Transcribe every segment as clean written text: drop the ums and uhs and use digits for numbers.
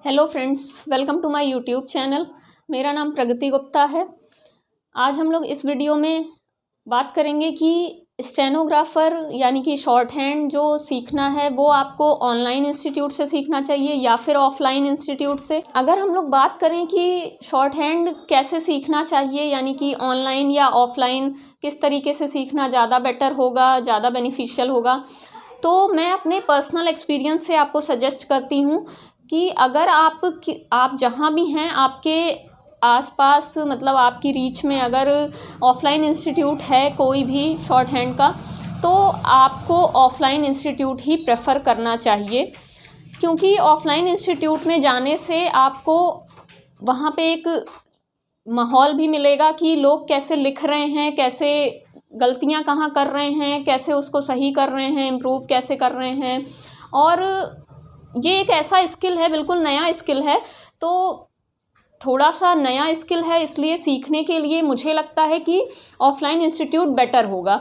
Hello friends, welcome to my YouTube channel. मेरा नाम प्रगति गुप्ता है। आज हम लोग इस वीडियो में बात करेंगे कि स्टेनोग्राफ़र यानी कि शॉर्ट हैंड जो सीखना है वो आपको ऑनलाइन इंस्टीट्यूट से सीखना चाहिए या फिर ऑफलाइन इंस्टीट्यूट से। अगर हम लोग बात करें कि शॉर्ट हैंड कैसे सीखना चाहिए यानी कि ऑनलाइन या ऑफलाइन किस तरीके से सीखना ज़्यादा बेटर होगा, ज़्यादा बेनिफिशियल होगा, तो मैं अपने पर्सनल एक्सपीरियंस से आपको सजेस्ट करती हूँ कि अगर आप जहाँ भी हैं आपके आसपास मतलब आपकी रीच में अगर ऑफलाइन इंस्टीट्यूट है कोई भी शॉर्ट हैंड का, तो आपको ऑफलाइन इंस्टीट्यूट ही प्रेफर करना चाहिए। क्योंकि ऑफलाइन इंस्टीट्यूट में जाने से आपको वहाँ पे एक माहौल भी मिलेगा कि लोग कैसे लिख रहे हैं, कैसे गलतियाँ कहाँ कर रहे हैं, कैसे उसको सही कर रहे हैं, इम्प्रूव कैसे कर रहे हैं। और ये एक ऐसा स्किल है, बिल्कुल नया स्किल है, तो थोड़ा सा नया स्किल है, इसलिए सीखने के लिए मुझे लगता है कि ऑफलाइन इंस्टीट्यूट बेटर होगा।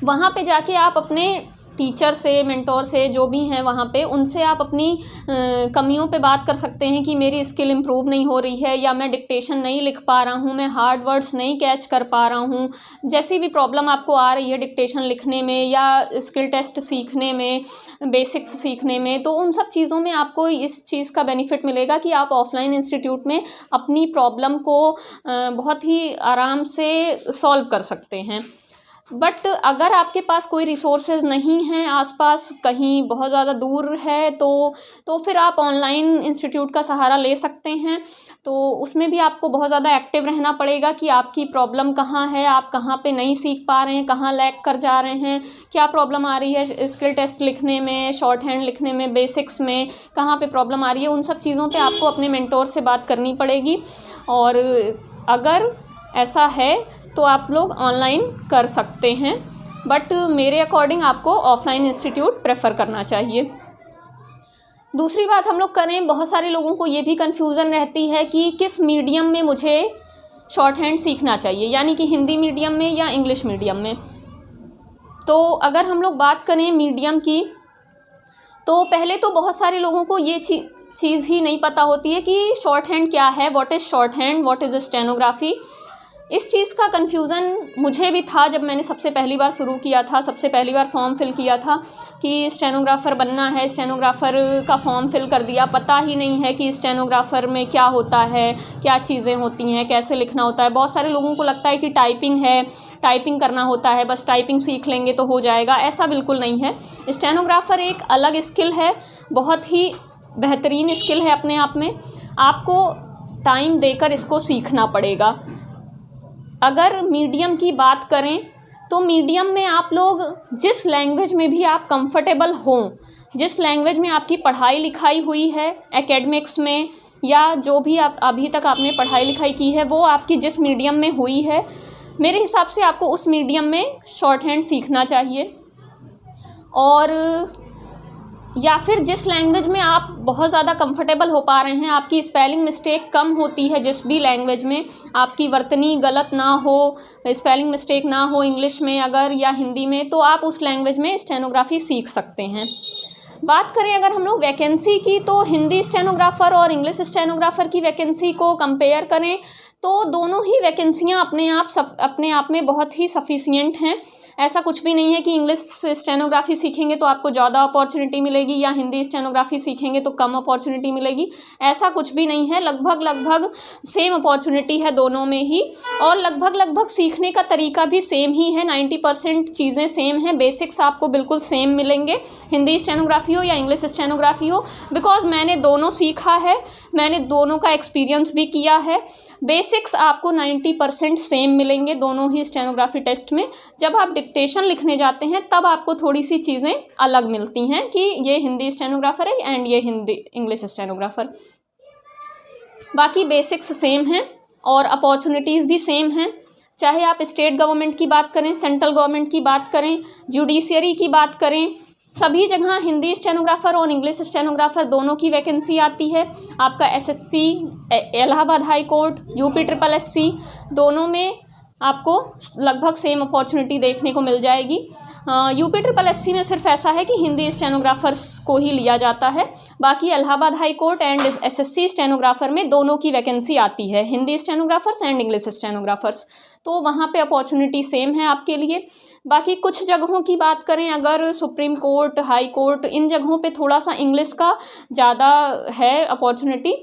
वहाँ पे जाके आप अपने टीचर से, मेंटोर से, जो भी हैं वहाँ पे, उनसे आप अपनी कमियों पे बात कर सकते हैं कि मेरी स्किल इम्प्रूव नहीं हो रही है, या मैं डिक्टेशन नहीं लिख पा रहा हूँ, मैं हार्ड वर्ड्स नहीं कैच कर पा रहा हूँ। जैसी भी प्रॉब्लम आपको आ रही है डिक्टेशन लिखने में या स्किल टेस्ट सीखने में, बेसिक्स सीखने में, तो उन सब चीज़ों में आपको इस चीज़ का बेनिफिट मिलेगा कि आप ऑफलाइन इंस्टीट्यूट में अपनी प्रॉब्लम को बहुत ही आराम से सॉल्व कर सकते हैं। बट अगर आपके पास कोई रिसोर्सेज नहीं हैं आसपास, कहीं बहुत ज़्यादा दूर है, तो फिर आप ऑनलाइन इंस्टीट्यूट का सहारा ले सकते हैं। तो उसमें भी आपको बहुत ज़्यादा एक्टिव रहना पड़ेगा कि आपकी प्रॉब्लम कहाँ है, आप कहाँ पे नहीं सीख पा रहे हैं, कहाँ लैग कर जा रहे हैं, क्या प्रॉब्लम आ रही है स्किल टेस्ट लिखने में, शॉर्ट हैंड लिखने में, बेसिक्स में कहाँ पे प्रॉब्लम आ रही है। उन सब चीज़ों पे आपको अपने मेंटोर से बात करनी पड़ेगी। और अगर ऐसा है तो आप लोग ऑनलाइन कर सकते हैं, बट मेरे अकॉर्डिंग आपको ऑफलाइन इंस्टीट्यूट प्रेफर करना चाहिए। दूसरी बात हम लोग करें, बहुत सारे लोगों को ये भी कन्फ्यूज़न रहती है कि किस मीडियम में मुझे शॉर्ट हैंड सीखना चाहिए, यानी कि हिंदी मीडियम में या इंग्लिश मीडियम में। तो अगर हम लोग बात करें मीडियम की, तो पहले तो बहुत सारे लोगों को ये चीज़ ही नहीं पता होती है कि शॉर्ट हैंड क्या है, what is short hand, what is stenography. इस चीज़ का कन्फ्यूज़न मुझे भी था जब मैंने सबसे पहली बार शुरू किया था, सबसे पहली बार फॉर्म फिल किया था कि स्टेनोग्राफ़र बनना है। स्टेनोग्राफ़र का फॉर्म फिल कर दिया, पता ही नहीं है कि स्टेनोग्राफ़र में क्या होता है, क्या चीज़ें होती हैं, कैसे लिखना होता है। बहुत सारे लोगों को लगता है कि टाइपिंग है, टाइपिंग करना होता है, बस टाइपिंग सीख लेंगे तो हो जाएगा। ऐसा बिल्कुल नहीं है। स्टेनोग्राफ़र एक अलग स्किल है, बहुत ही बेहतरीन स्किल है अपने आप में। आपको टाइम देकर इसको सीखना पड़ेगा। अगर मीडियम की बात करें तो मीडियम में आप लोग जिस लैंग्वेज में भी आप कंफर्टेबल हों, जिस लैंग्वेज में आपकी पढ़ाई लिखाई हुई है एकेडमिक्स में, या जो भी आप अभी तक आपने पढ़ाई लिखाई की है वो आपकी जिस मीडियम में हुई है, मेरे हिसाब से आपको उस मीडियम में शॉर्ट हैंड सीखना चाहिए। और या फिर जिस लैंग्वेज में आप बहुत ज़्यादा कंफर्टेबल हो पा रहे हैं, आपकी स्पेलिंग मिस्टेक कम होती है, जिस भी लैंग्वेज में आपकी वर्तनी गलत ना हो, स्पेलिंग मिस्टेक ना हो इंग्लिश में अगर या हिंदी में, तो आप उस लैंग्वेज में स्टेनोग्राफी सीख सकते हैं। बात करें अगर हम लोग वैकेंसी की, तो हिंदी स्टेनोग्राफ़र और इंग्लिश स्टेनोग्राफ़र की वैकेंसी को कंपेयर करें तो दोनों ही वैकेंसियाँ अपने आप में बहुत ही सफिशिएंट हैं। ऐसा कुछ भी नहीं है कि इंग्लिश स्टेनोग्राफी सीखेंगे तो आपको ज़्यादा अपॉर्चुनिटी मिलेगी या हिंदी स्टेनोग्राफी सीखेंगे तो कम अपॉर्चुनिटी मिलेगी। ऐसा कुछ भी नहीं है, लगभग सेम अपॉर्चुनिटी है दोनों में ही। और लगभग सीखने का तरीका भी सेम ही है, 90% चीज़ें सेम हैं। बेसिक्स आपको बिल्कुल सेम मिलेंगे, हिंदी स्टेनोग्राफी हो या इंग्लिश स्टेनोग्राफी हो, बिकॉज मैंने दोनों सीखा है, मैंने दोनों का एक्सपीरियंस भी किया है। बेसिक्स आपको 90% सेम मिलेंगे दोनों ही स्टेनोग्राफी टेस्ट में। जब आप डिक्टेशन लिखने जाते हैं तब आपको थोड़ी सी चीज़ें अलग मिलती हैं कि ये हिंदी स्टेनोग्राफ़र है एंड ये हिंदी इंग्लिश स्टेनोग्राफ़र। बाकी बेसिक्स सेम हैं और अपॉर्चुनिटीज़ भी सेम हैं। चाहे आप स्टेट गवर्नमेंट की बात करें, सेंट्रल गवर्नमेंट की बात करें, जुडिशियरी की बात करें, सभी जगह हिंदी स्टेनोग्राफ़र और इंग्लिश स्टेनोग्राफ़र दोनों की वैकेंसी आती है। आपका SSC, Allahabad high court, UP SSSC, दोनों में आपको लगभग सेम अपॉर्चुनिटी देखने को मिल जाएगी। UPSSC में सिर्फ ऐसा है कि हिंदी स्टेनोग्राफर्स को ही लिया जाता है, बाकी Allahabad high court and SSC stenographer में दोनों की वैकेंसी आती है, Hindi stenographers and English stenographers. तो वहाँ पे अपॉर्चुनिटी सेम है आपके लिए। बाकी कुछ जगहों की बात करें अगर, सुप्रीम कोर्ट, हाई कोर्ट, इन जगहों पे थोड़ा सा इंग्लिश का ज़्यादा है अपॉर्चुनिटी,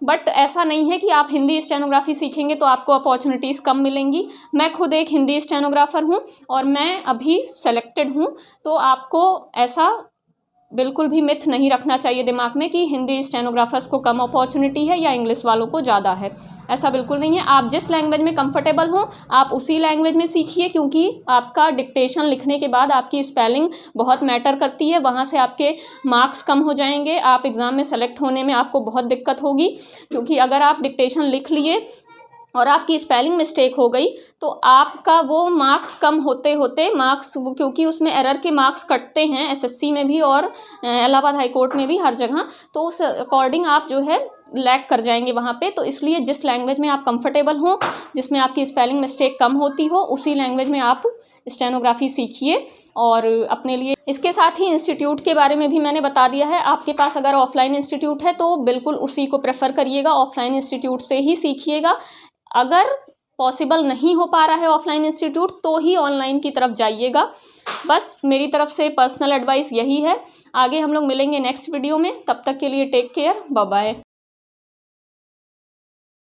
बट ऐसा नहीं है कि आप हिंदी स्टेनोग्राफी सीखेंगे तो आपको अपॉर्चुनिटीज़ कम मिलेंगी। मैं खुद एक हिंदी स्टेनोग्राफर हूँ और मैं अभी सेलेक्टेड हूँ, तो आपको ऐसा बिल्कुल भी मिथ नहीं रखना चाहिए दिमाग में कि हिंदी स्टेनोग्राफर्स को कम अपॉर्चुनिटी है या इंग्लिश वालों को ज़्यादा है। ऐसा बिल्कुल नहीं है। आप जिस लैंग्वेज में कंफर्टेबल हो आप उसी लैंग्वेज में सीखिए, क्योंकि आपका डिक्टेशन लिखने के बाद आपकी स्पेलिंग बहुत मैटर करती है, वहाँ से आपके मार्क्स कम हो जाएंगे, आप एग्ज़ाम में सेलेक्ट होने में आपको बहुत दिक्कत होगी। क्योंकि अगर आप डिक्टेशन लिख लिए और आपकी स्पेलिंग मिस्टेक हो गई तो आपका वो मार्क्स कम होते होते मार्क्स, क्योंकि उसमें एरर के मार्क्स कटते हैं SSC में भी और इलाहाबाद हाई कोर्ट में भी, हर जगह, तो उस अकॉर्डिंग आप जो है लैग कर जाएंगे वहाँ पे। तो इसलिए जिस लैंग्वेज में आप कंफर्टेबल हो, जिसमें आपकी स्पेलिंग मिस्टेक कम होती हो, उसी लैंग्वेज में आप स्टेनोग्राफी सीखिए और अपने लिए। इसके साथ ही इंस्टीट्यूट के बारे में भी मैंने बता दिया है। आपके पास अगर ऑफलाइन इंस्टीट्यूट है तो बिल्कुल उसी को प्रेफर करिएगा, ऑफलाइन इंस्टीट्यूट से ही सीखिएगा। अगर पॉसिबल नहीं हो पा रहा है ऑफलाइन इंस्टीट्यूट तो ही ऑनलाइन की तरफ जाइएगा। बस मेरी तरफ से पर्सनल एडवाइस यही है। आगे हम लोग मिलेंगे नेक्स्ट वीडियो में, तब तक के लिए टेक केयर, बाय बाय।